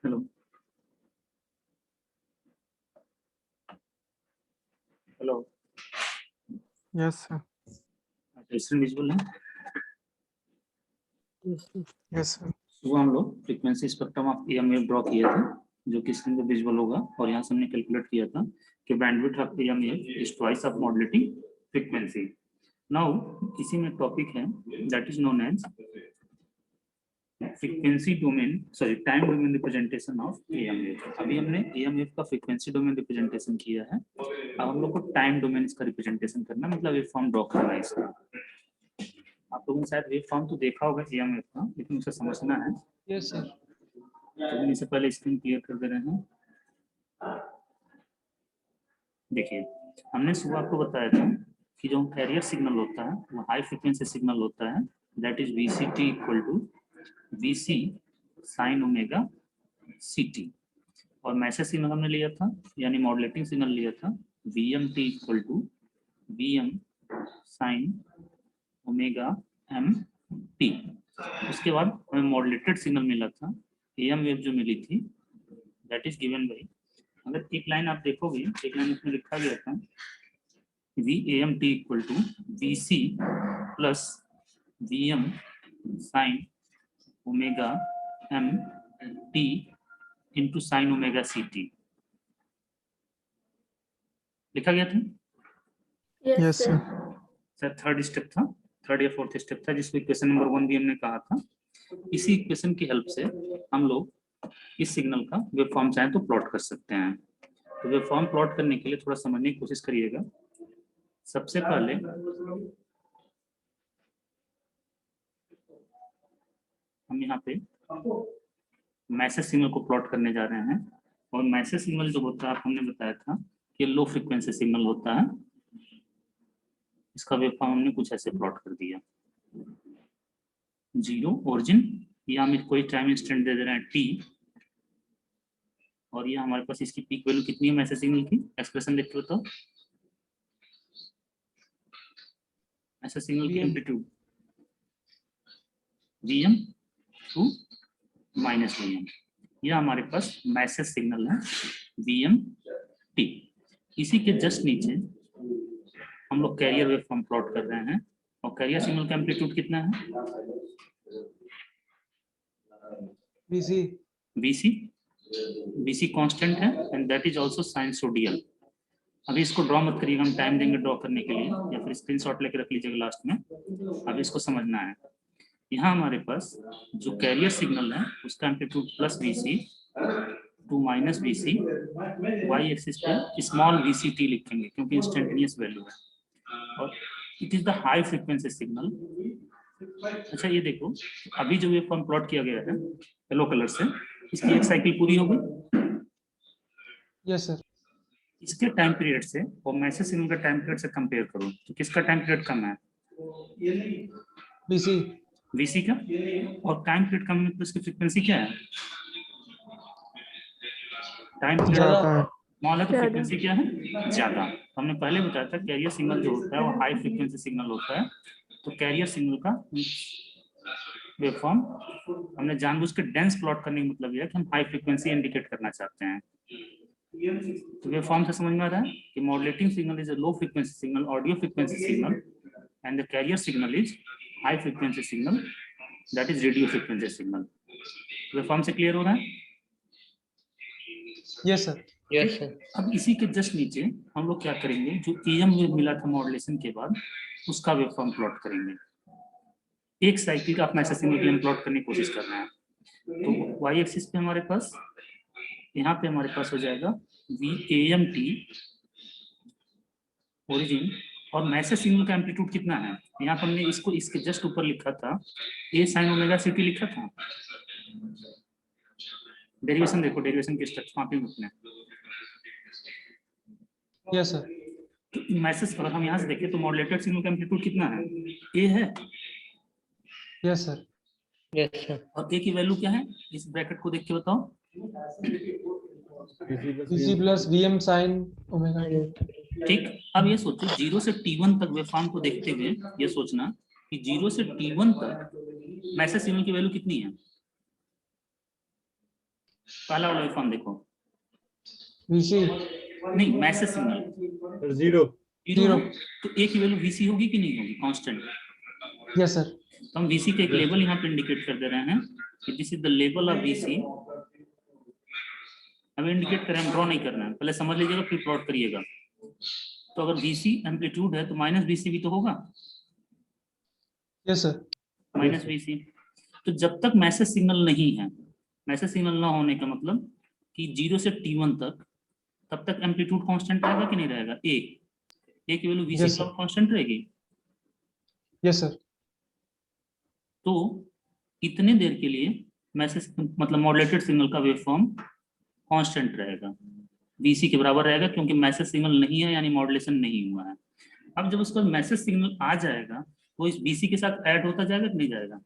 Hello hello yes sir. Screen visual है। Yes sir. सुबह हम लोग frequency spectrum of EMF draw किया था जो कि स्क्रीन पे विजुअल होगा, और यहाँ से हमने कैलकुलेट किया था कि bandwidth of EMF is twice of modulating frequency. Now इसी में टॉपिक है that is known as frequency domain time domain representation of EMF। अभी हमने EMF का फ्रीक्वेंसी डोमेन रिप्रेजेंटेशन किया है, अब हम लोग को टाइम डोमेन इसका रिप्रेजेंटेशन करना, मतलब वेव फॉर्म ड्रॉ करना है इसका। आप लोगों ने शायद वेव फॉर्म तो देखा होगा EMF का, लेकिन उसे समझना है। Yes sir. तो इससे पहले स्क्रीन क्लियर कर दे रहे हैं। देखिए, हमने सुबह आपको बताया था कि जो कैरियर सिग्नल होता है वो हाई फ्रीक्वेंसी सिग्नल होता है, that is VCT equal to VC sine omega CT। और मैसेज सिग्नल हमने लिया था, यानी मॉड्यूलेटिंग सिग्नल लिया था, VMT equal to VM sine omega MT। उसके बाद हमें मॉड्यूलेटेड सिग्नल मिला था, AM वेव जो मिली थी, दैट इज गिवन बाई, अगर एक लाइन आप देखोगे, एक लाइन उसमें लिखा गया था VAMT equal to VC plus VM sine omega MT into sine omega CT लिखा गया था। Yes sir. Sir third step था, थर्ड या फोर्थ स्टेप था, जिसको इक्वेशन नंबर 1 भी हमने कहा था। इसी इक्वेशन की हेल्प से हम लोग इस सिग्नल का वेव फॉर्म चाहे तो प्लॉट कर सकते हैं। तो वेव फॉर्म प्लॉट करने के लिए थोड़ा समझने की कोशिश करिएगा। सबसे पहले हम यहाँ पे मैसेज सिग्नल को प्लॉट करने जा रहे हैं, और मैसेज सिग्नल जो होता है, हमने बताया था कि लो फ्रीक्वेंसी सिग्नल होता है। इसका वेव फॉर्म हमने कुछ ऐसे प्लॉट कर दिया, जीरो ओरिजिन, या हम कोई टाइम इंस्टेंट दे रहे हैं T, और ये हमारे पास इसकी पीक वैल्यू कितनी है मैसेज सिग्नल की, एक्सप्रेशन देखते हो तो मैसेज सिग्नल की amplitude VM to minus VM, यह हमारे पास मैसेज सिग्नल है VMT। इसी के जस्ट नीचे हम लोग कैरियर वेव फॉर्म प्लॉट कर रहे हैं, और कैरियर सिग्नल का एम्पलीट्यूड कितना है VC कांस्टेंट है, एंड दैट इज आल्सो साइनसोडियल। अभी इसको ड्रॉ मत करिएगा, हम टाइम देंगे ड्रॉ करने के लिए, या फिर स्क्रीनशॉट लेके रख लीजिएगा लास्ट में। अभी इसको समझना है। यहाँ हमारे पास जो कैरियर सिग्नल है उसका amplitude plus VC to minus VC, Y axis पे स्मॉल VCT लिखेंगे क्योंकि इंस्टेंटेनियस वैल्यू है, और it is the high frequency signal. अच्छा ये देखो, अभी जो वेव फॉर्म प्लॉट किया गया है येलो कलर से, इसकी एक साइकिल पूरी हो गई। Yes sir. इसके टाइम पीरियड से और मैसेज सिग्नल का टाइम पीरियड से कंपेयर करो तो किसका टाइम पीरियड कम है, VC का, और टाइम पीरियड कम है तो इसकी फ्रीक्वेंसी क्या है, टाइम पीरियड स्मॉल है तो फ्रीक्वेंसी क्या है, ज्यादा। हमने पहले बताया था कैरियर सिग्नल जो होता है वो हाई फ्रीक्वेंसी सिग्नल होता है, तो कैरियर सिग्नल का वेव फॉर्म हमने जानबूझ के डेंस प्लॉट करने का मतलब यह है कि हम हाई फ्रीक्वेंसी इंडिकेट करना चाहते हैं। तो वेव फॉर्म से समझ में आ रहा है कि modulating signal is a low frequency signal, audio frequency signal, and the carrier signal is high frequency signal, that is radio frequency signal. Wave form से क्लियर हो रहा है? Yes sir. Yes sir. अब इसी के जस्ट नीचे हम लोग क्या करेंगे, जो EM वेव मिला था मॉड्यूलेशन के बाद उसका वेव फॉर्म प्लॉट करेंगे। एक साइकिल का आप मैसेज सिग्नल प्लॉट करने की कोशिश कर रहे हैं, तो वाई एक्सिस पे हमारे पास, यहाँ पे हमारे पास हो जाएगा VAMT ओरिजिन, और मैसेज सिग्नल का एम्पलीट्यूड कितना है, यहाँ पर हमने इसको इसके जस्ट ऊपर लिखा था A साइन ओमेगा CT लिखा था। डेरिवेशन देखो, डेरिवेशन के स्टेप्स वहाँ पे लिखने। Yes sir. तो मैसेज अगर हम यहाँ से देखें तो मॉड्यूलेटेड सिग्नल का एम्पलीट्यूड कितना है, A है। Yes sir. Yes sir. और A की वैल्यू क्या है, इस ब्रैकेट को देख के बताओ, VC plus VM sine omega. ठीक। अब ये सोचो 0 से T1 तक वेव फॉर्म को देखते हुए ये सोचना कि 0 से T1 तक मैसेज सिग्नल की वैल्यू कितनी है, पहला वाला वेवफॉर्म देखो, VC नहीं message signal sir zero. Zero है, तो ए की वैल्यू वीसी होगी कि नहीं होगी, कांस्टेंट। yes sir, तो हम वीसी का एक लेवल यहाँ पे इंडिकेट कर दे रहे हैं कि this is the level of VC. हमें इंडिकेट करें, हम ड्रॉ नहीं करना है, पहले समझ लीजिएगा फिर प्लॉट करिएगा। तो अगर वीसी एम्पलीट्यूड है तो माइनस वीसी भी तो होगा, yes sir, माइनस वीसी। तो जब तक मैसेज सिग्नल नहीं है, मैसेज सिग्नल ना होने का मतलब कि 0 से T1 तक, तब तक एम्पलीट्यूड कांस्टेंट रहेगा कि नहीं रहेगा, ए की वैल्यू वीसी Yes, का sir. कांस्टेंट रहेगी। yes sir, तो इतने देर के लिए मैसेज मतलब मॉड्यूलेटेड सिग्नल का वेवफॉर्म कांस्टेंट रहेगा, वीसी के बराबर रहेगा, क्योंकि मैसेज सिग्नल नहीं है यानी मॉड्यूलेशन नहीं हुआ है। अब जब उसका मैसेज सिग्नल आ जाएगा तो इस बीसी के साथ ऐड होता जाएगा कि नहीं जाएगा,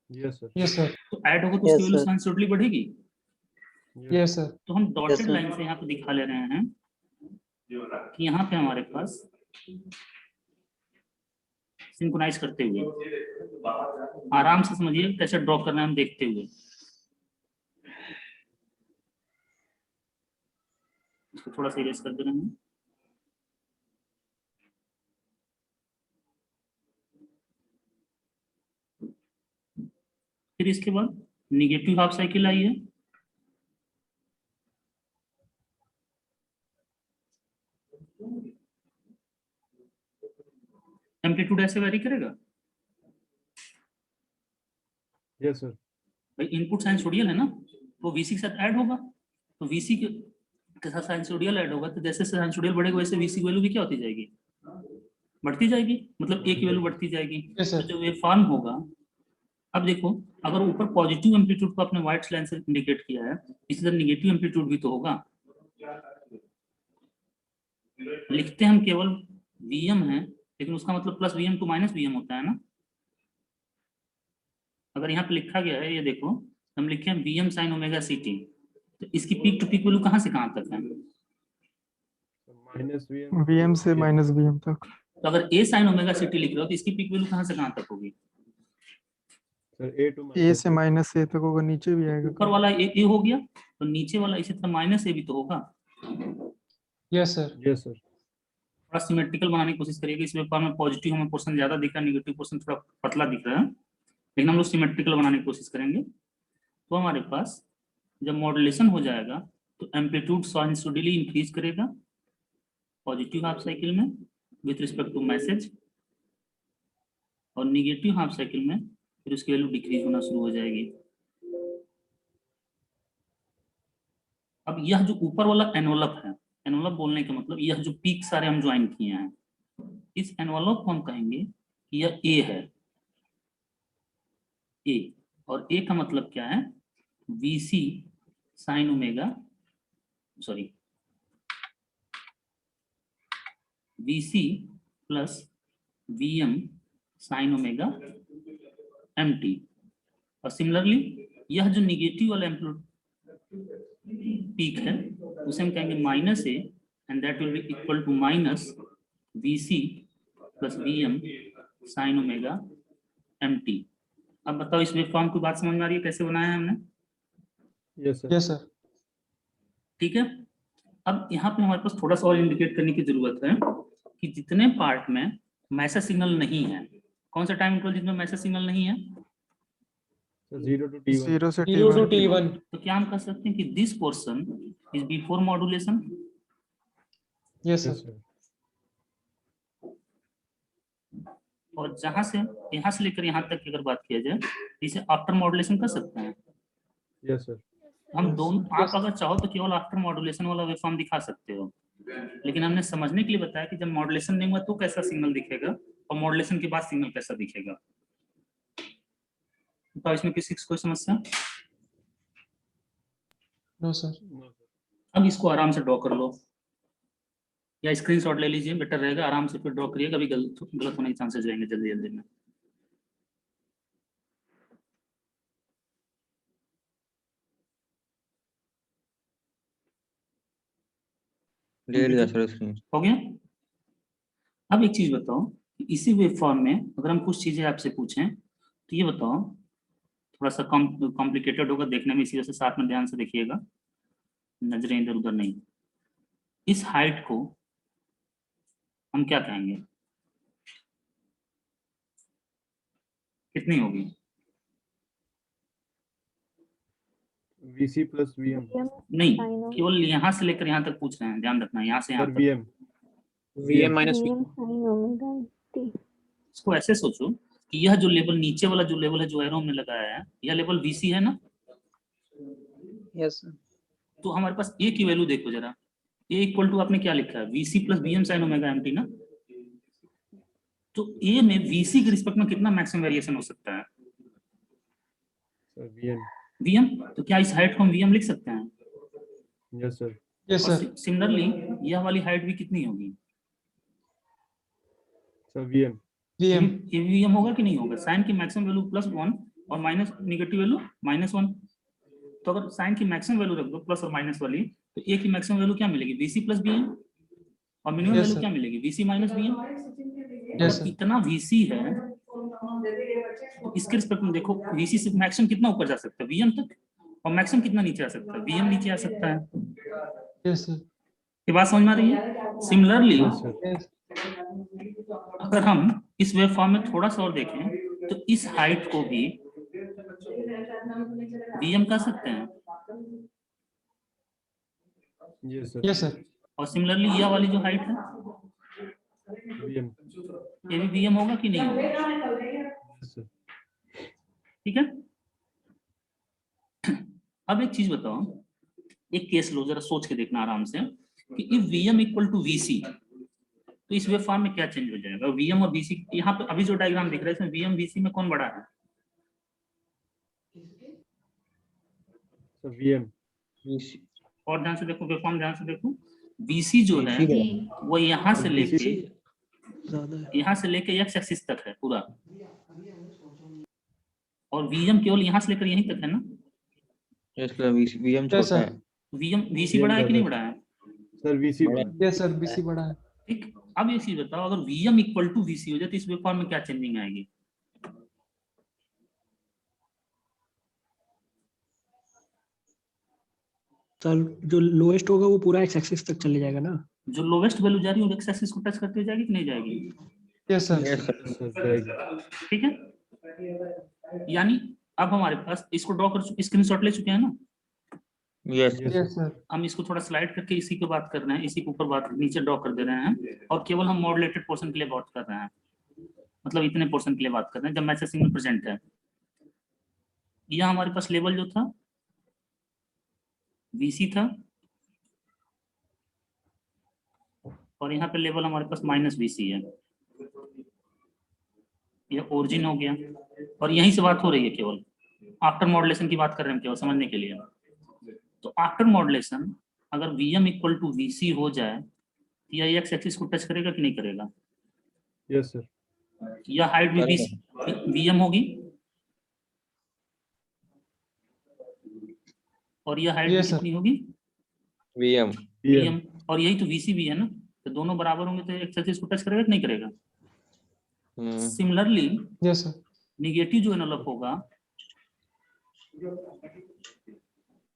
यस सर। yes sir, तो ऐड होगा तो उसकी वैल्यू साइनसॉइडली बढ़ेगी। yes sir, तो हम डॉटेड लाइन से यहाँ पे दिखा ले रहे हैं कि यहाँ पे हमारे पास सिंक्रोनाइज करते हुए, आराम से समझिए कैसे ड्रॉ करना है हम देखते हुए। इसको थोड़ा सा इरेज कर दे रहे हैं। फिर इसके बाद निगेटिव हाफ साइकिल आई है, एम्पलीट्यूड ऐसे वेरी करेगा। Yes sir. भाई इनपुट साइनसोडियल है ना, तो वीसी के साथ ऐड होगा, तो वीसी के साथ साइनसोडियल ऐड होगा, तो जैसे साइनसोडियल बढ़ेगा वैसे वीसी की वैल्यू भी क्या होती जाएगी, बढ़ती जाएगी, मतलब ए की वैल्यू बढ़ती जाएगी। yes sir, तो जो वेवफॉर्म होगा, अब देखो अगर ऊपर पॉजिटिव एम्पलीट्यूड को आपने व्हाइट लाइन से इंडिकेट किया है, इसी तरह निगेटिव एम्पलीट्यूड भी तो होगा। लिखते हम केवल वीएम है, लेकिन उसका मतलब plus VM to minus VM होता है ना। अगर यहाँ पे लिखा गया है, ये देखो हम लिखे हैं वीएम साइन ओमेगा सीटी, तो इसकी पीक टू पीक वैल्यू कहाँ से कहाँ तक है, माइनस VM से माइनस VM तक। तो अगर ए साइन ओमेगा सीटी लिख रहे हो तो इसकी पीक वैल्यू कहाँ से कहाँ तक होगी, सर ए टू A से माइनस A तक होगा, नीचे भी आएगा। ऊपर वाला ए हो गया तो नीचे वाला इसी तरह माइनस ए भी तो होगा। yes sir, yes sir. थोड़ा सिमेट्रिकल बनाने की कोशिश करिएगा। इस वेवफॉर्म में पॉजिटिव हमें पोर्शन ज्यादा दिख रहा है, नेगेटिव पोर्शन थोड़ा पतला दिख रहा है, लेकिन हम लोग सिमेट्रिकल बनाने की कोशिश करेंगे। तो हमारे पास जब मॉड्यूलेशन हो जाएगा तो एम्पलीट्यूड साइनसोइडली इंक्रीज करेगा पॉजिटिव हाफ साइकिल में विथ रिस्पेक्ट टू मैसेज, और निगेटिव हाफ साइकिल में फिर उसकी वैल्यू डिक्रीज होना शुरू हो जाएगी। अब यह जो ऊपर वाला एनवलप है, एनवलप बोलने का मतलब यह जो पीक सारे हम ज्वाइन किए हैं, इस एनवलप को हम कहेंगे कि यह ए है, ए, और ए का मतलब क्या है, VC sine omega, sorry VC plus VM sine omega MT. और सिमिलरली यह जो निगेटिव वाला पीक है उसे हम कहेंगे minus A, and that will be equal to minus VC plus VM sine omega MT. अब बताओ इस वेवफॉर्म की बात समझ में आ रही है, कैसे बनाया है हमने, यस सर। yes sir, ठीक है। अब यहाँ पे हमारे पास थोड़ा सा और इंडिकेट करने की जरूरत है कि जितने पार्ट में मैसेज सिग्नल नहीं है, कौन सा टाइम इंटरवल जिसमें मैसेज सिग्नल नहीं है, सर 0 टू T1। 0 से 0 to T1। T1, तो क्या हम कह सकते हैं कि this portion is before modulation, yes yes sir, sir. और जहां से यहाँ से लेकर यहाँ तक की अगर बात किया जाए तो इसे आफ्टर मॉड्यूलेशन कर सकते हैं। Yes sir. हम Yes. दोनों, Yes. आप अगर चाहो तो केवल आफ्टर मॉड्यूलेशन वाला वेवफॉर्म दिखा सकते हो, लेकिन हमने समझने के लिए बताया कि जब मॉड्यूलेशन नहीं हुआ तो कैसा सिग्नल दिखेगा और मॉड्यूलेशन के बाद सिग्नल कैसा दिखेगा। तो इसमें किसी कोई समस्या, no sir, अब इसको आराम से ड्रॉ कर लो या स्क्रीनशॉट ले लीजिए, बेटर रहेगा, आराम से फिर ड्रॉ करिए, कभी गलत होने के चांसेस रहेंगे जल्दी जल्दी में। ले लिया सर स्क्रीन। हो गया। अब एक चीज बताओ कि इसी वेवफॉर्म में अगर हम कुछ चीजें आपसे पूछें तो ये बताओ, थोड़ा सा कॉम्प्लिकेटेड होगा देखने में, इसी वजह से साथ में ध्यान से देखिएगा, नजरें इधर उधर नहीं। इस हाइट को हम क्या कहेंगे, कितनी होगी? VC plus VM. नहीं, केवल यहाँ से लेकर यहाँ तक पूछ रहे हैं, ध्यान रखना, यहाँ से यहाँ Sir, तक। VM. VM minus V. VM sin omega t. इसको ऐसे सोचो कि यह जो लेवल नीचे वाला जो लेवल है जो एरो हमने लगाया है, यह लेवल VC है ना, Yes sir. तो हमारे पास A की वैल्यू देखो जरा, A इक्वल टू आपने क्या लिखा है, VC plus VM sine omega mt ना, तो A में VC के रिस्पेक्ट में कितना मैक्सिमम वेरिएशन हो सकता है? Sir, VM. VM, तो क्या इस हाइट को हम VM लिख सकते हैं? Yes, sir. Yes, sir. Similarly यह वाली हाइट भी कितनी होगी? Sir, VM. VM. ये VM होगा कि नहीं होगा? साइन की मैक्सिमम वैल्यू +1 और माइनस नेगेटिव वैल्यू -1, तो अगर साइन की मैक्सिमम वैल्यू रख दो प्लस और माइनस वाली, तो A की मैक्सिमम वैल्यू क्या मिलेगी? VC प्लस VM, और मिनिमम Yes, वैल्यू sir. क्या मिलेगी? VC minus VM। Yes, और sir. इतना VC है, तो इसके रिस्पेक्ट में देखो VC से मैक्सिमम कितना ऊपर जा सकता है? VM तक, और मैक्सिमम कितना नीचे आ सकता है? VM नीचे आ सकता है। Yes, sir. ये बात समझ में आ रही है? Similarly Yes, sir. Yes. अगर हम इस वेव फॉर्म में थोड़ा सा और देखें, तो इस हाइट को भी VM कह सकते हैं, Yes, sir. Yes, sir. और सिमिलरली यह वाली जो हाइट है, VM. ये भी VM होगा कि नहीं होगा? Yes, sir. ठीक है। अब एक चीज बताओ, एक केस लो, जरा सोच के देखना आराम से, कि if VM equal to VC, तो इस वेव फॉर्म में क्या चेंज हो जाएगा? VM और VC, यहाँ पे अभी जो डायग्राम दिख रहा है इसमें VM VC में कौन बड़ा है? Sir, VM. VC और ध्यान से देखो, वेव फॉर्म ध्यान से देखो, VC जो है VC वो यहाँ से लेके ज़्यादा है. यहाँ से लेके x एक्सिस तक है पूरा, और VM केवल यहाँ से लेकर यहीं तक है ना। yes sir VM Yes, छोटा sir. है. VC बड़ा है कि नहीं बड़ा है? Sir, VC. बड़ा। Yes, sir. BC बड़ा है. ठीक। अब ये चीज बताओ, अगर VM इक्वल टू VC हो जाए तो इस वेव फॉर्म में क्या चेंजिंग आएगी? सर जो लोएस्ट होगा वो पूरा x एक्सिस तक चले जाएगा ना. जो लोवेस्ट वैल्यू जा रही है x एक्सिस को टच करते हुए जाएगी कि नहीं जाएगी? Yes, sir. yes sir Yes, sir. जाएगी. ठीक है, यानी अब हमारे पास इसको ड्रॉ कर, स्क्रीनशॉट ले चुके हैं ना, yes Yes, Yes, sir. हम इसको थोड़ा स्लाइड करके इसी के बात कर रहे हैं, इसी के ऊपर बात नीचे ड्रॉ कर दे रहे हैं, और केवल हम मॉडुलेटेड पोर्शन के लिए बात कर रहे हैं, मतलब इतने पोर्शन के लिए बात कर रहे हैं जब मैसेज सिग्नल प्रेजेंट है। यह हमारे पास लेवल जो था VC था, और यहाँ पे लेवल हमारे पास -VC है, यह ओरिजिन हो गया, और यहीं से बात हो रही है, केवल आफ्टर मॉडुलेशन की बात कर रहे हैं केवल समझने के लिए। तो आफ्टर मॉडुलेशन अगर VM इक्वल टू VC हो जाए, तो यह x एक्सिस को टच करेगा कि नहीं करेगा? Yes, sir. यह हाइट भी VM होगी, और यह हाइट Yes, sir. कितनी होगी? VM VM. और यही तो VC भी है ना, तो दोनों बराबर होंगे तो x एक्सिस को टच करेगा कि नहीं करेगा? Similarly Yes, sir. निगेटिव जो एनवलप होगा,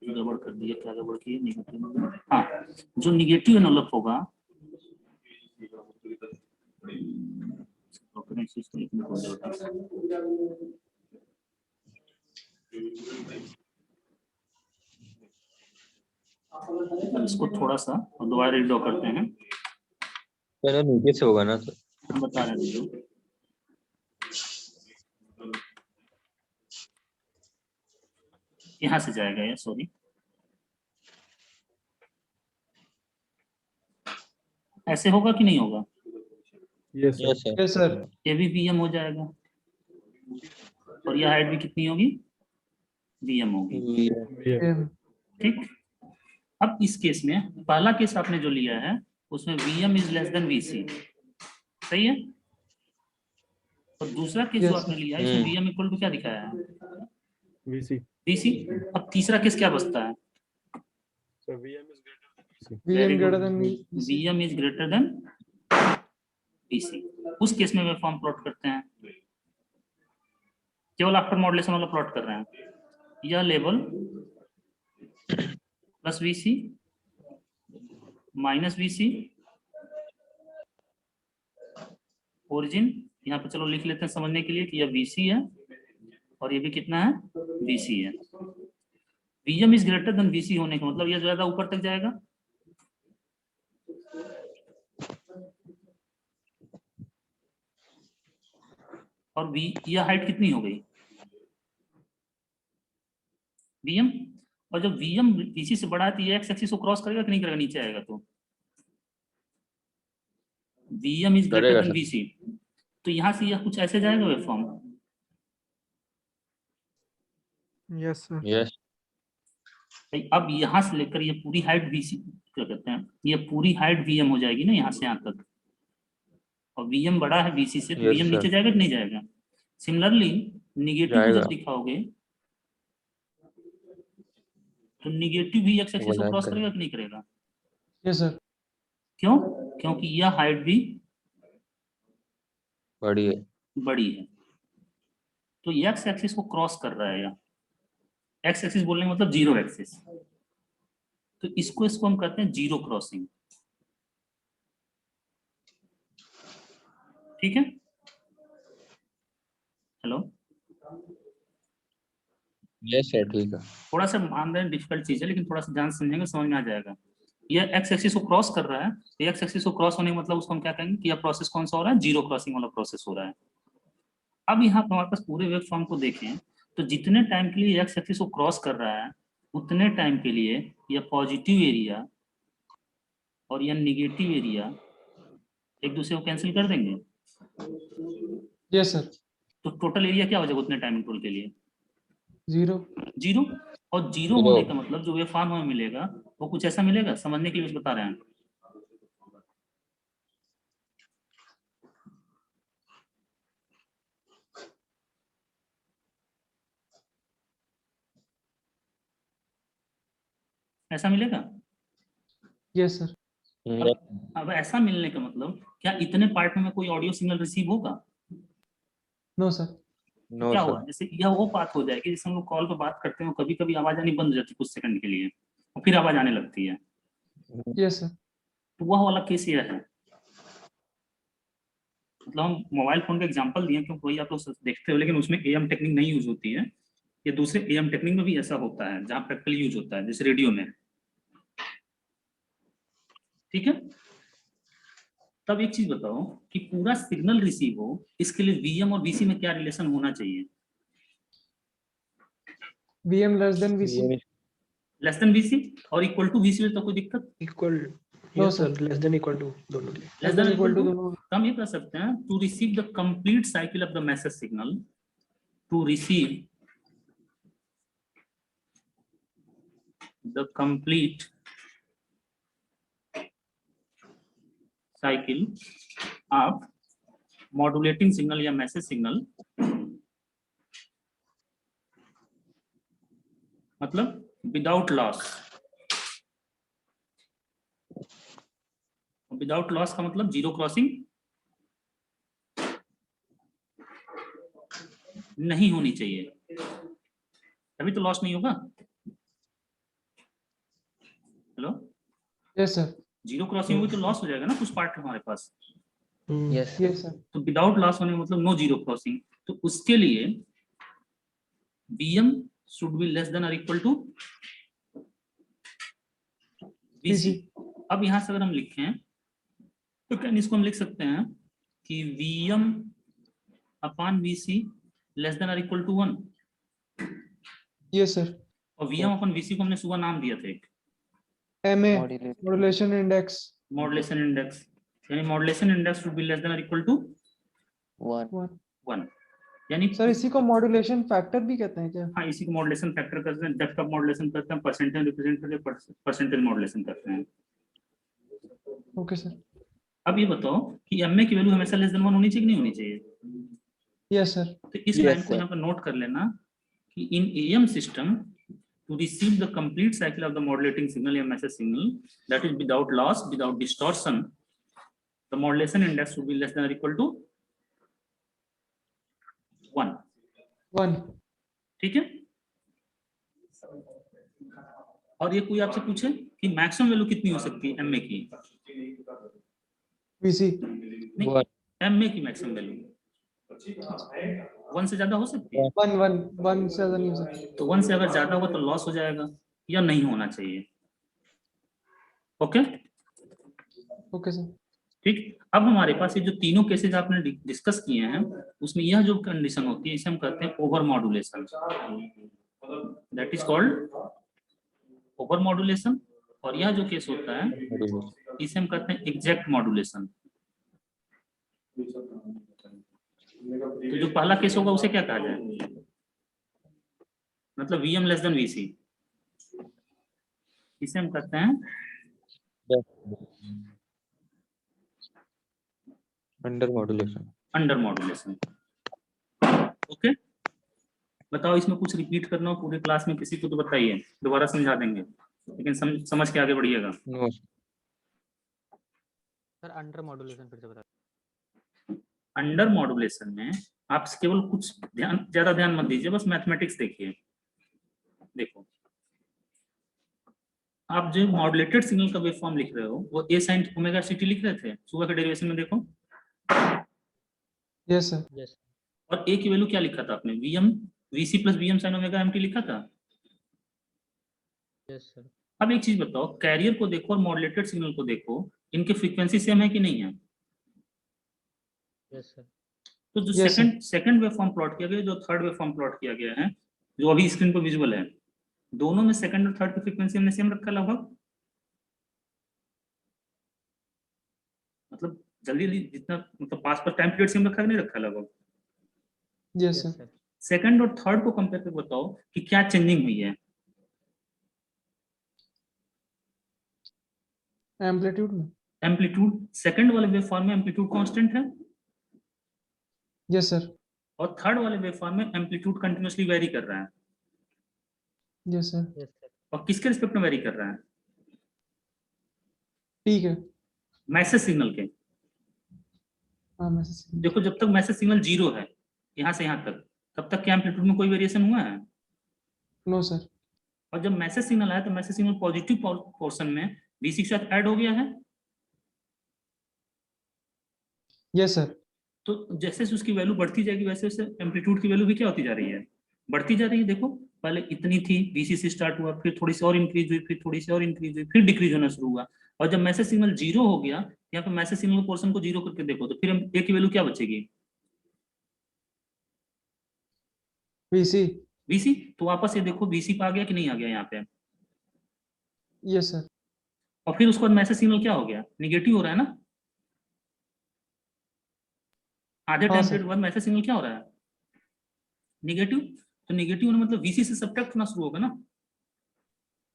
गड़बड़ कर दिया, क्या गड़बड़ की? निगेटिव, हाँ, जो निगेटिव एनवलप होगा, इसको थोड़ा सा और दोबारा रीड्रॉ करते हैं, पहले नीचे से होगा ना सर. हम बता रहे हैं। यहाँ से जाएगा ये, सॉरी, ऐसे होगा कि नहीं होगा? Yes, sir. yes sir Yes, sir. ये भी VM हो जाएगा, और यह हाइट भी कितनी होगी? VM होगी। VM VM. VM. ठीक। अब इस केस में पहला केस आपने जो लिया है उसमें VM is less than VC, सही है, और दूसरा केस जो Yes, आपने sir. लिया है इसमें VM इक्वल टू क्या दिखाया है? VC. VC। अब तीसरा केस क्या बचता है? Sir, VM is greater than VC. Very VM greater good. than VC. VM is greater than VC। उस केस में वेव फॉर्म प्लॉट करते हैं, केवल आफ्टर मॉड्यूलेशन वाला प्लॉट कर रहे हैं। यह level plus VC minus VC, origin यहाँ पे चलो लिख लेते हैं समझने के लिए कि यह वीसी है और ये भी कितना है, वीसी है। VM is greater than VC होने का मतलब यह ज्यादा ऊपर तक जाएगा। और वी यह हाइट कितनी हो गई वीएम, और जब वीएम वीसी से बड़ा है तो ये एक्स एक्सिस को क्रॉस करेगा कि नहीं करेगा, नीचे आएगा तो वीएम इज ग्रेटर करेगा देन सर। वीसी, तो यहाँ से यह कुछ ऐसे जाएगा wave form. Yes sir. Yes अब यहाँ से लेकर ये पूरी हाइट वीसी क्या कहते हैं, ये पूरी हाइट वीएम हो जाएगी ना यहाँ से यहाँ तक, और वीएम बड़ा है वीसी से तो Yes, वीएम sir. नीचे जाएगा कि नहीं जाएगा। सिमिलरली निगेटिव को जाएगा। जब दिखाओगे तो निगेटिव भी एक्स एक्सिस को वो क्रॉस जाएगा। करेगा कि नहीं करेगा। Yes sir. क्यों? क्योंकि यह हाइट भी बड़ी है। बड़ी है, तो एक्स एक्सिस को क्रॉस कर रहा है। या एक्स एक्सिस बोलने का मतलब जीरो एक्सिस, तो इसको हम कहते हैं जीरो क्रॉसिंग। ठीक है, हेलो, यस सर ठीक है। थोड़ा सा मान रहे हैं डिफिकल्ट चीज है, लेकिन थोड़ा सा ध्यान से समझेंगे समझ में आ जाएगा। यह एक्स एक्सिस को क्रॉस कर रहा है, तो एक्स एक्सिस को क्रॉस होने का मतलब उसको हम क्या कहेंगे कि यह प्रोसेस कौन सा हो रहा है, जीरो क्रॉसिंग वाला प्रोसेस हो रहा है। अब यहाँ पर हमारे पास पूरे वेव फॉर्म को देखें तो जितने टाइम के लिए एक्स एक्सिस को क्रॉस कर रहा है उतने टाइम के लिए यह पॉजिटिव एरिया और यह निगेटिव एरिया एक दूसरे को कैंसिल कर देंगे। Yes sir. तो टोटल एरिया क्या हो जाएगा उतने टाइम इंटरवल के लिए, जीरो। जीरो। और जीरो Zero. होने का मतलब जो वेव फॉर्म हमें मिलेगा वो कुछ ऐसा मिलेगा, समझने के लिए बता रहे हैं। ऐसा मिलेगा। Yes sir. अब ऐसा मिलने का मतलब क्या इतने पार्ट में कोई ऑडियो सिग्नल रिसीव होगा? No sir. नो क्या हुआ, सर। जैसे यह वो बात हो जाएगी जैसे हम लोग कॉल पे बात करते हैं, कभी कभी आवाज आनी बंद हो जाती है कुछ सेकंड के लिए और फिर आवाज आने लगती है, यस सर। तो वह वाला केस यह है। मतलब हम मोबाइल फोन का एग्जांपल दिए क्योंकि वही आप लोग देखते हो, लेकिन उसमें एएम टेक्निक नहीं यूज होती है। ये दूसरे एएम टेक्निक में भी ऐसा होता है जहाँ प्रैक्टिकल यूज होता है, जैसे रेडियो में। ठीक है, तब एक चीज बताओ कि पूरा सिग्नल रिसीव हो इसके लिए वीएम और वीसी में क्या रिलेशन होना चाहिए? VM less than VC. Less than VC और इक्वल टू वीसी में तो कोई दिक्कत? Equal, No, yes sir. Sir, less than equal to दोनों के लिए। लेस देन इक्वल टू दोनों। हम ये कर सकते हैं to receive the complete cycle of the message signal, to receive the complete cycle of modulating signal या मैसेज सिग्नल, मतलब विदाउट लॉस। विदाउट लॉस का मतलब जीरो क्रॉसिंग नहीं होनी चाहिए, तभी तो लॉस नहीं होगा। Hello, yes sir. Zero crossing होगी तो लॉस हो जाएगा ना कुछ पार्ट हमारे पास। Yes sir. तो विदाउट लॉस होने का मतलब नो जीरो क्रॉसिंग, तो उसके लिए VM should be less than और इक्वल टू वीसी। अब यहां से अगर हम लिखें तो क्या इसको हम लिख सकते हैं कि VM upon VC less than और इक्वल टू 1। Yes sir. और वीएम अपॉन वीसी को हमने सुबह नाम दिया था एक AM modulation index. Modulation index, यानी modulation index should be less than और इक्वल टू 1। यानी सर इसी को मॉड्यूलेशन फैक्टर भी कहते हैं क्या? हाँ, इसी को मॉड्यूलेशन फैक्टर करते हैं, डेप्थ ऑफ मॉड्यूलेशन करते हैं, परसेंटेज रिप्रेजेंट करके परसेंटेज मॉड्यूलेशन करते हैं। Okay sir. अब ये बताओ कि एमए की वैल्यू हमेशा लेस देन 1 होनी चाहिए कि नहीं होनी चाहिए? Yes sir. तो इस लाइन को यहाँ पर नोट कर लेना कि in AM system to receive the complete cycle of the modulating signal या message signal that is without loss without distortion, the modulation index should be less than और इक्वल टू 1। 1. ठीक है। और ये कोई आपसे पूछे कि मैक्सिमम वैल्यू कितनी हो सकती है एम ए की, VC. नहीं, One. एम ए की मैक्सिमम वैल्यू 1 से ज्यादा हो सकती है। 1 से ज्यादा नहीं हो सकता. तो 1 से अगर ज्यादा होगा तो लॉस हो जाएगा या नहीं होना चाहिए। Okay okay sir. ठीक। अब हमारे पास ये जो तीनों केसेस आपने डिस्कस किए हैं उसमें यह जो कंडीशन होती है इसे हम कहते हैं over modulation, that is called over modulation. और यह जो केस होता है इसे हम कहते हैं एग्जैक्ट मॉड्यूलेशन। तो जो पहला केस होगा उसे क्या कहा जाए, मतलब वीएम लेस देन वीसी, इसे हम कहते हैं under modulation. Under modulation. Okay, बताओ इसमें कुछ रिपीट करना हो पूरे क्लास में किसी को तो बताइए, दोबारा समझा देंगे, लेकिन समझ के आगे बढ़िएगा। नो सर अंडर मॉड्यूलेशन फिर से बता। अंडर मॉड्यूलेशन में आप केवल कुछ ज्यादा ध्यान मत दीजिए, बस मैथमेटिक्स देखिए। देखो आप जो मॉड्यूलेटेड सिग्नल का वेव फॉर्म लिख रहे हो वो ए साइन ओमेगा सी टी लिख रहे थे सुबह के डेरिवेशन में, देखो। Yes sir. यस और ए की वैल्यू क्या लिखा था आपने, VM VC plus VM sine omega MT लिखा था। Yes sir. अब एक चीज बताओ, कैरियर को देखो और मॉड्यूलेटेड सिग्नल को देखो, इनके फ्रीक्वेंसी सेम है कि नहीं है। Yes sir. तो जो Yes, second wave form plot किया गया, जो थर्ड वेव फॉर्म प्लॉट किया गया है, जो अभी स्क्रीन पर विजुअल है, दोनों में सेकंड और थर्ड की फ्रीक्वेंसी हमने सेम रखा लगभग, मतलब जल्दी जितना मतलब पास पर टाइम पीरियड सेम रखा कि नहीं रखा लगभग। Yes sir. सेकंड और थर्ड को कंपेयर करके बताओ कि क्या चेंजिंग हुई है। एम्पलीट्यूड में. एम्पलीट्यूड सेकंड वाले वेव फॉर्म में एम्पलीट्यूड कांस्टेंट है यस सर. और थर्ड वाले वेव फॉर्म में एम्पलीट्यूड कंटिन्यूअसली वेरी कर रहा है। Yes sir. Yes sir. और किसके रिस्पेक्ट में वेरी कर रहा है, ठीक है. मैसेज सिग्नल के। हाँ मैसेज. देखो जब तक मैसेज सिग्नल 0 है यहाँ से यहाँ तक, तब तक क्या एम्पलीट्यूड में कोई वेरिएशन हुआ है। No sir. और जब मैसेज सिग्नल आया तो मैसेज सिग्नल पॉजिटिव पोर्शन में वीसी के साथ ऐड हो गया है। Yes sir. तो जैसे जैसे उसकी वैल्यू बढ़ती जाएगी वैसे वैसे एम्पलीट्यूड की वैल्यू भी क्या होती जा रही है, बढ़ती जा रही है। देखो पहले इतनी थी, वीसी से स्टार्ट हुआ, फिर थोड़ी सी और इंक्रीज हुई, फिर थोड़ी सी और इंक्रीज हुई, फिर डिक्रीज होना शुरू हुआ। और जब मैसेज सिग्नल 0 हो गया, यहाँ पे मैसेज सिग्नल पोर्शन को 0 करके देखो तो फिर ए की वैल्यू क्या बचेगी, VC. वीसी। तो वापस ये देखो वीसी पे आ गया कि नहीं आ गया यहाँ पे। Yes sir. और फिर उसके बाद मैसेज सिग्नल क्या हो गया, निगेटिव हो रहा है ना। आधे हाँ, टाइम सर. पीरियड बाद मैसेज सिग्नल क्या हो रहा है, निगेटिव। तो निगेटिव होना मतलब वीसी से सब्ट्रैक्ट होना शुरू होगा ना।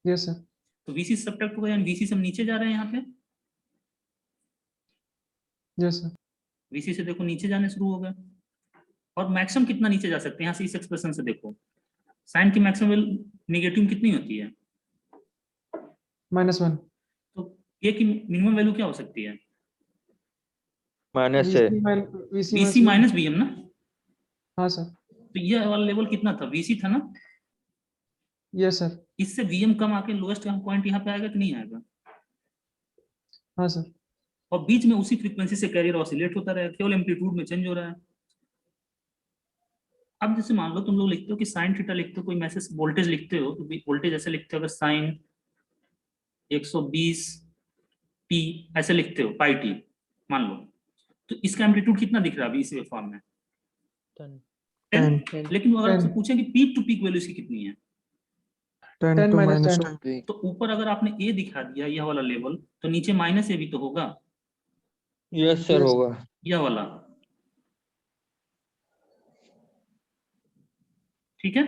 Yes sir. तो वीसी से सब्ट्रैक्ट होगा यानी वीसी से हम नीचे जा रहे हैं यहाँ पे। Yes sir. वीसी से देखो नीचे जाने शुरू हो गए। और मैक्सिमम कितना नीचे जा सकते हैं, यहाँ से इस एक्सप्रेशन से देखो, साइन की मैक्सिमम वैल्यू निगेटिव कितनी होती है, -1. तो ए की मिनिमम वैल्यू क्या हो सकती है, माइनस है। वीसी माइनस वीएम ना। हाँ सर. तो ये वाला लेवल कितना था, वीसी था ना। Yes sir. इससे वीएम कम आके लोएस्ट पॉइंट यहाँ पे आएगा कि नहीं आएगा। हाँ सर. और बीच में उसी फ्रीक्वेंसी से कैरियर ऑसिलेट होता रहेगा, केवल एम्पलीट्यूड में चेंज हो रहा है। अब जैसे मान लो तुम लोग लिखते हो कि साइन थीटा लिखते हो, कोई मैसेज वोल्टेज लिखते हो तो वोल्टेज ऐसे लिखते हो, अगर साइन 120 टी ऐसे लिखते हो पाई टी मान लो, तो इसका एम्पलीट्यूड कितना दिख रहा है अभी इस वेव फॉर्म में, 10। लेकिन अगर आपसे पूछें कि पीक टू पीक वैल्यू इसकी कितनी है, 10 to minus 10. 10. तो ऊपर अगर आपने ए दिखा दिया यह वाला लेवल, तो नीचे माइनस ए भी तो होगा, यस सर Yes. होगा। यह वाला। ठीक है।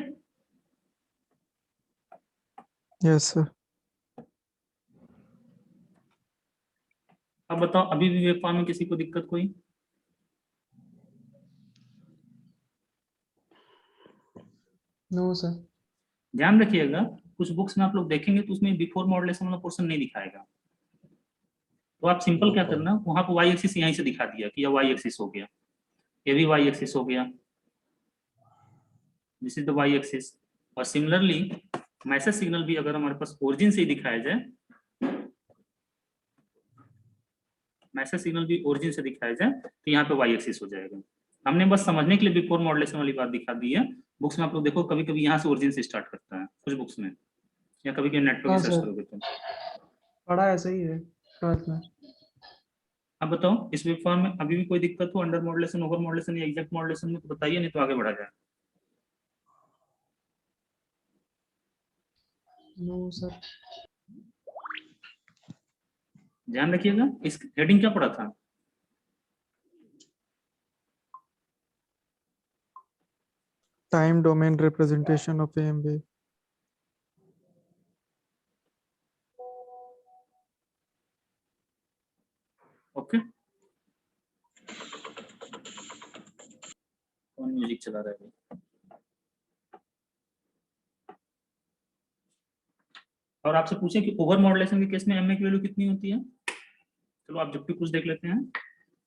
Yes sir. अब बताओ अभी भी वेव फॉर्म में किसी को दिक्कत कोई, नो सर. ध्यान रखिएगा कुछ बुक्स में आप लोग देखेंगे तो उसमें बिफोर मॉड्यूलेशन वाला पोर्शन नहीं दिखाएगा। तो आप सिंपल क्या करना, वहां पर वाई एक्सिस यहीं से दिखा दिया कि यह वाई एक्सिस हो गया, ये भी वाई एक्सिस हो गया, this is the Y axis. और सिमिलरली मैसेज सिग्नल भी अगर हमारे पास ओरिजिन से ही दिखाया जाए, मैसेज सिग्नल भी ओरिजिन से दिखाया जाए तो यहाँ पे वाई एक्सिस हो जाएगा। हमने बस समझने के लिए बिफोर मॉडुलेशन वाली बात दिखा दी है। बुक्स में आप लोग देखो कभी कभी यहाँ से ओरिजिन से स्टार्ट करता है कुछ बुक्स में, या कभी कभी नेट पर हाँ सर्च सर। करोगे तो। पढ़ा ऐसा ही है 12th में। अब बताओ इस वेब फॉर्म में अभी भी कोई दिक्कत हो अंडर मॉडुलेशन, ओवर मॉडुलेशन या एग्जैक्ट मॉडुलेशन में, तो बताइए, नहीं तो आगे बढ़ा जाए। No sir. ध्यान रखिएगा, इस हेडिंग क्या पढ़ा था? Time domain representation of AMB. Okay, कौन म्यूजिक चला रहा है? और आपसे पूछे कि ओवर मॉडुलेशन के केस में एमए की वैल्यू कितनी होती है? चलो ऑब्जेक्टिव कुछ देख लेते हैं।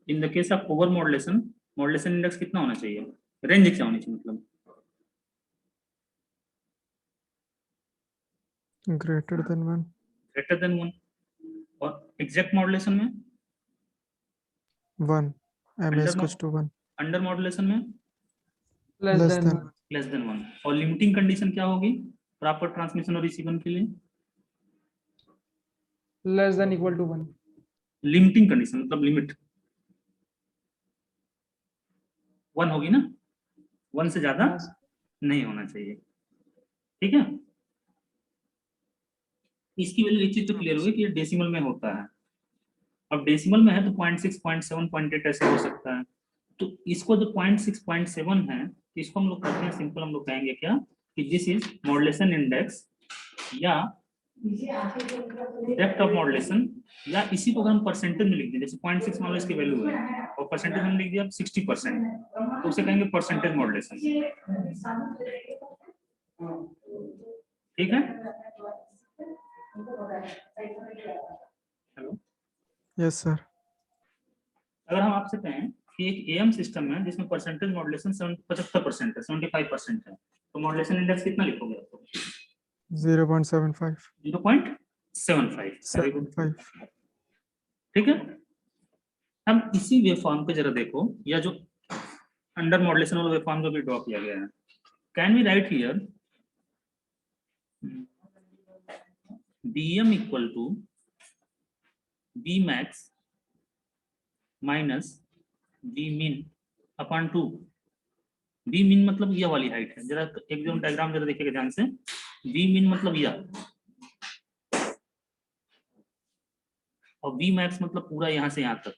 In the case of over modulation, modulation index कितना होना चाहिए? रेंज क्या होनी चाहिए मतलब? Greater than 1. Greater than 1। और एग्जैक्ट मॉडुलेशन में? 1. MA Under is equals to 1. Under modulation में? Less Less than than. Less than 1। और लिमिटिंग कंडीशन क्या होगी प्रॉपर ट्रांसमिशन और रिसीवन के लिए? Less than equal to 1। Limiting condition मतलब लिमिट 1 होगी ना, 1 से ज्यादा नहीं होना चाहिए। ठीक है, इसकी वैल्यू एक चीज तो क्लियर हुई कि ये डेसिमल में होता है। अब डेसिमल में है तो 0.6, 0.7, 0.8 ऐसे हो सकता है। तो इसको जो 0.6, 0.7 है, तो इसको हम लोग करते हैं सिंपल, हम लोग कहेंगे क्या कि दिस इज मॉडुलेशन इंडेक्स या डेप्थ ऑफ मॉडुलेशन, या इसी को अगर हम परसेंटेज में लिख दें, जैसे 0.6 मान लो इसकी वैल्यू है और परसेंटेज में लिख दिया 60%, तो उसे कहेंगे परसेंटेज मॉडुलेशन। ठीक है, हेलो। Yes, sir. अगर हम आपसे कहें कि एक एएम सिस्टम है जिसमें परसेंटेज मॉडुलेशन 75% है, 75% है, तो मॉडुलेशन इंडेक्स कितना लिखोगे आपको? 0.75. 0.75। Very good. 75. ठीक है, हम इसी वेव फॉर्म पे जरा देखो, या जो अंडर मॉडुलेशन वाला वेव फॉर्म जो भी ड्रॉ किया गया है, can we write here bm equal to bmax minus bmin upon 2। bmin मतलब यह वाली हाइट है, जरा एक जो डायग्राम जरा देखिएगा ध्यान से। bmin मतलब यह, और bmax मतलब पूरा यहां से यहां तक।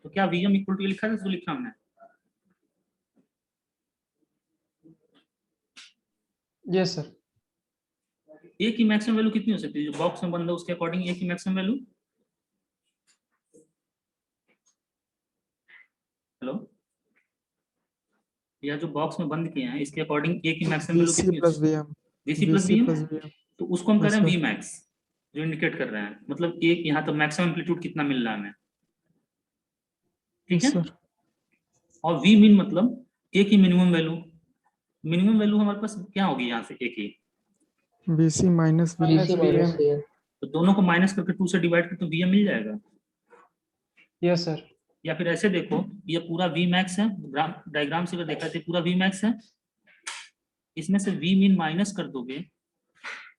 तो क्या vm इक्वल टू लिखा है, इसको लिखा हमने? Yes sir. ए की मैक्सिमम वैल्यू कितनी हो सकती है? जो बॉक्स में बंद है उसके अकॉर्डिंग ए की मैक्सिमम वैल्यू। हेलो, या जो बॉक्स में बंद किए हैं इसके अकॉर्डिंग ए की मैक्सिमम वैल्यू VC कितनी plus VM. VC plus VC bm, plus VM. तो उसको हम कह रहे हैं Yes, sir. वी मैक्स, जो इंडिकेट कर रहे हैं मतलब एक यहाँ तो मैक्सिमम एम्पलीट्यूड कितना मिल रहा है हमें। ठीक Yes, है, sir. और वी मिन मतलब ए की मिनिमम वैल्यू। मिनिमम वैल्यू हमारे पास क्या होगी यहाँ से ए की? VC minus VM. VM। तो दोनों को माइनस करके 2 से डिवाइड करके तो वी मिल जाएगा। Yes sir. या फिर ऐसे देखो, ये पूरा वी मैक्स है, डायग्राम से अगर देखा तो पूरा वी मैक्स है, इसमें से वी मिन माइनस कर दोगे,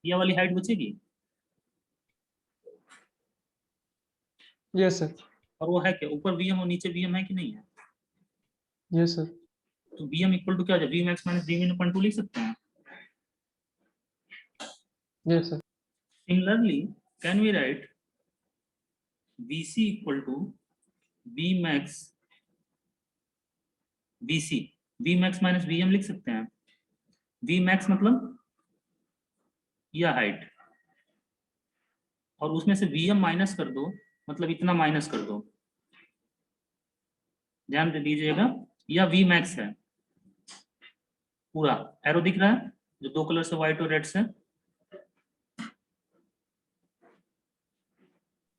ये वाली हाइट बचेगी। Yes sir. और वो है क्या, ऊपर वीएम और नीचे वीएम है कि नहीं है? Yes sir. तो वीएम इक्वल टू क्या हो जाए, V max minus V min upon 2 लिख सकते हैं। Yes sir. Similarly can we write VC equal to V max VC, V max minus VM लिख सकते हैं। वी मैक्स मतलब यह हाइट, और उसमें से वीएम माइनस कर दो, मतलब इतना माइनस कर दो। ध्यान दे दीजिएगा, यह वी मैक्स है, पूरा एरो दिख रहा है जो 2 कलर से व्हाइट और रेड से।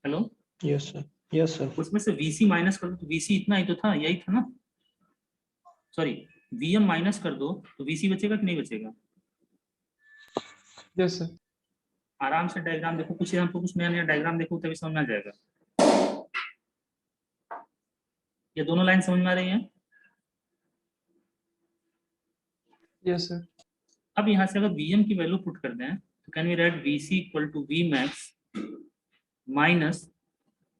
Hello, Yes, sir. Yes sir. उसमें से VC माइनस कर दो तो VC इतना ही तो था, यही था ना, सॉरी VM माइनस कर दो तो VC बचेगा कि नहीं बचेगा? Yes sir. आराम से डायग्राम देखो, कुछ हमको कुछ नया नया डायग्राम देखो तभी समझ में आ जाएगा। ये दोनों लाइन समझ में आ रही हैं? Yes sir. अब यहाँ से अगर VM की वैल्यू पुट कर दें तो can we write VC equal to Vmax minus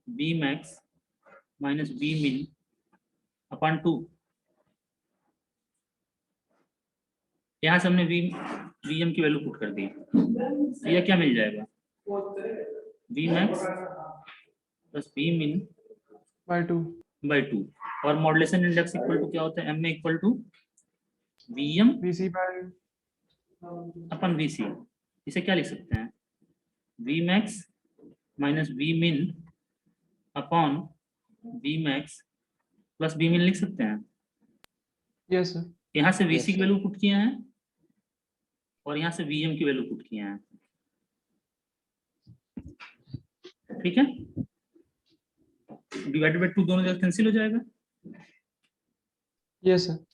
Vmax minus Vmin upon 2। यहाँ से हमने VM की वैल्यू पुट कर दी, तो यह क्या मिल जाएगा? Vmax plus Vmin by 2 by 2 और मॉड्यूलेशन इंडेक्स इक्वल टू क्या होता है? MA equal to VM VC by upon VC। इसे क्या लिख सकते हैं? Vmax minus Vmin upon Vmax plus Vmin लिख सकते हैं। Yes sir. यहाँ से VC Yes, की sir. वैल्यू पुट किए हैं और यहाँ से VM की वैल्यू पुट किए हैं, ठीक है? डिवाइडेड बाय 2 दोनों जगह कैंसिल हो जाएगा। Yes sir.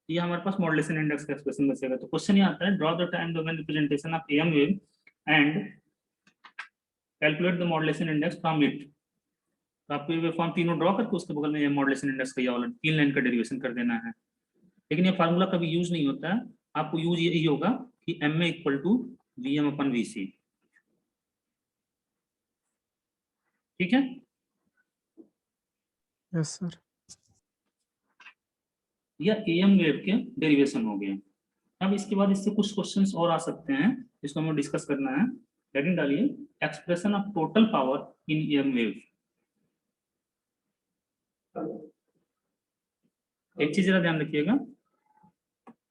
ये हमारे पास मॉड्यूलेशन इंडेक्स का एक्सप्रेशन बचेगा। तो क्वेश्चन ये आता है, draw the time domain representation of AM wave and calculate the modulation index from it. तो आपको ये फॉर्म तीनों ड्रॉ करके उसके बगल में ये मॉड्यूलेशन इंडेक्स का ये वाला 3 लाइन का डेरिवेशन कर देना है। लेकिन ये फार्मूला कभी यूज नहीं होता है, आपको यूज यही होगा कि MA equal to VM upon VC, ठीक है? Yes sir. यह AM वेव के डेरिवेशन हो गए। अब इसके बाद इससे कुछ क्वेश्चंस और आ सकते हैं जिसको हमें डिस्कस करना है। हेडिंग डालिए expression of total power in AM wave. एक चीज जरा ध्यान रखिएगा,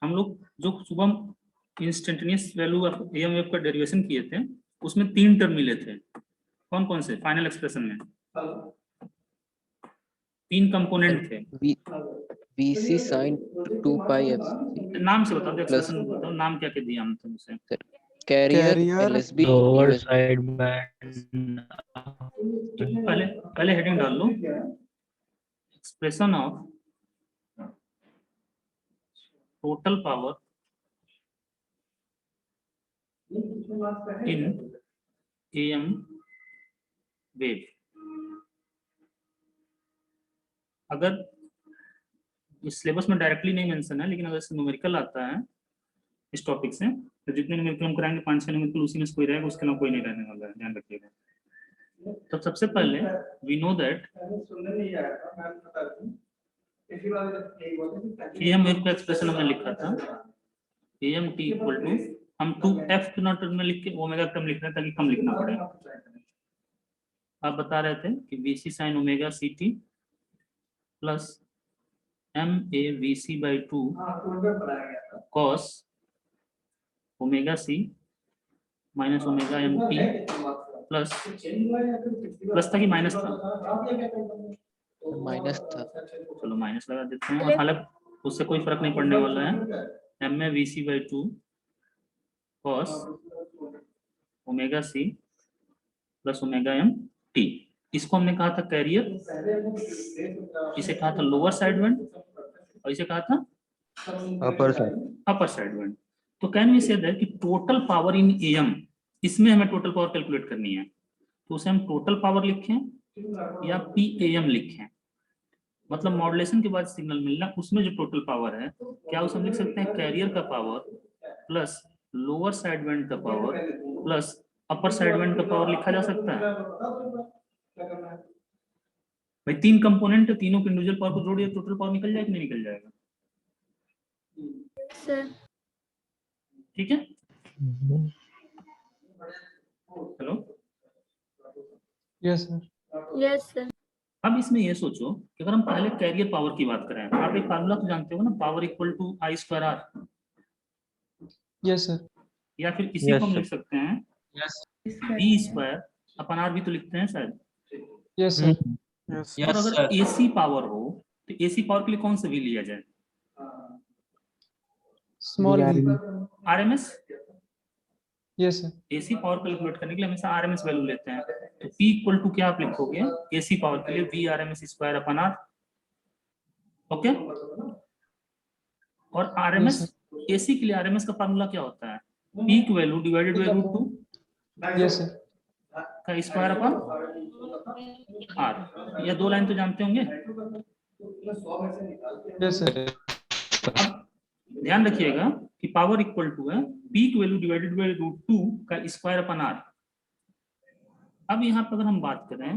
हम लोग जो सुबह instantaneous value of AM wave का डेरिवेशन किए थे उसमें 3 टर्म मिले थे। कौन कौन से? फाइनल एक्सप्रेशन में 3 कंपोनेंट थे। VC sin 2 pi FC नाम से बताओ, एक्सप्रेशन बताओ, नाम क्या क्या दिया हम तुमसे? carrier Carrier, LSB lower USB side band. पहले हेडिंग डाल लो expression of total power in AM wave. अगर इस सिलेबस में डायरेक्टली नहीं मेंशन है, लेकिन अगर इसमें न्यूमेरिकल आता है इस टॉपिक से तो जितने न्यूमेरिकल हम कराएंगे 5-6 न्यूमेरिकल उसी में से कोई रहेगा, उसके अलावा कोई नहीं रहने वाला है, ध्यान रखिएगा। तो सबसे पहले we know that AM wave का एक्सप्रेशन हमने लिखा था AMT इक्वल टू, हम 2F टर्म में लिख के ओमेगा टर्म लिख रहे हैं ताकि कम लिखना पड़े। आप बता रहे थे कि VC sin omega CT plus MA VC by 2 cos omega C minus omega MT plus था कि माइनस था? माइनस था। चलो माइनस लगा देते हैं, और हालांकि उससे कोई फर्क नहीं पड़ने वाला है। MA VC by 2 cos omega C plus omega MT। इसको हमने कहा था कैरियर, इसे कहा था लोअर साइड बैंड और इसे कहा था अपर साइड बैंड। तो कैन वी से दैट कि टोटल पावर इन AM, इसमें हमें टोटल पावर कैलकुलेट करनी है, तो उसे हम टोटल पावर लिखें या PAM लिखें, मतलब मॉड्यूलेशन के बाद सिग्नल मिलना उसमें जो टोटल पावर है, क्या उसे हम लिख सकते हैं कैरियर का power plus lower side band का power plus upper side band का पावर लिखा जा सकता है? भाई 3 कंपोनेंट है, तीनों के इंडिविजुअल पावर को जोड़िए, टोटल पावर निकल जाएगा कि नहीं निकल जाएगा? ठीक है, hello yes sir. Yes sir. अब इसमें ये सोचो कि अगर हम पहले कैरियर पावर की बात करें, आप एक फार्मूला तो जानते हो ना, power equal to I²R, yes sir. या फिर इसी Yes, को हम sir. लिख सकते हैं यस V²/R भी तो लिखते हैं शायद। Yes sir. यस और अगर AC पावर हो तो AC पावर के लिए कौन सा V लिया जाए? Small v। RMS? Yes, sir. AC power calculate करने के लिए हमेशा आरएमएस वैल्यू लेते हैं, तो P इक्वल टू क्या आप लिखोगे एसी पावर के लिए V RMS square upon R, okay. और आरएमएस एसी के लिए आरएमएस का फार्मूला क्या होता है, peak value divided by √2 Yes, sir. का स्क्वायर अपन आर। ये 2 लाइन तो जानते होंगे। Yes, sir. अब ध्यान रखिएगा कि पावर इक्वल टू है पीक वैल्यू डिवाइडेड बाय √2 का स्क्वायर अपन आर। अब यहाँ पर अगर हम बात करें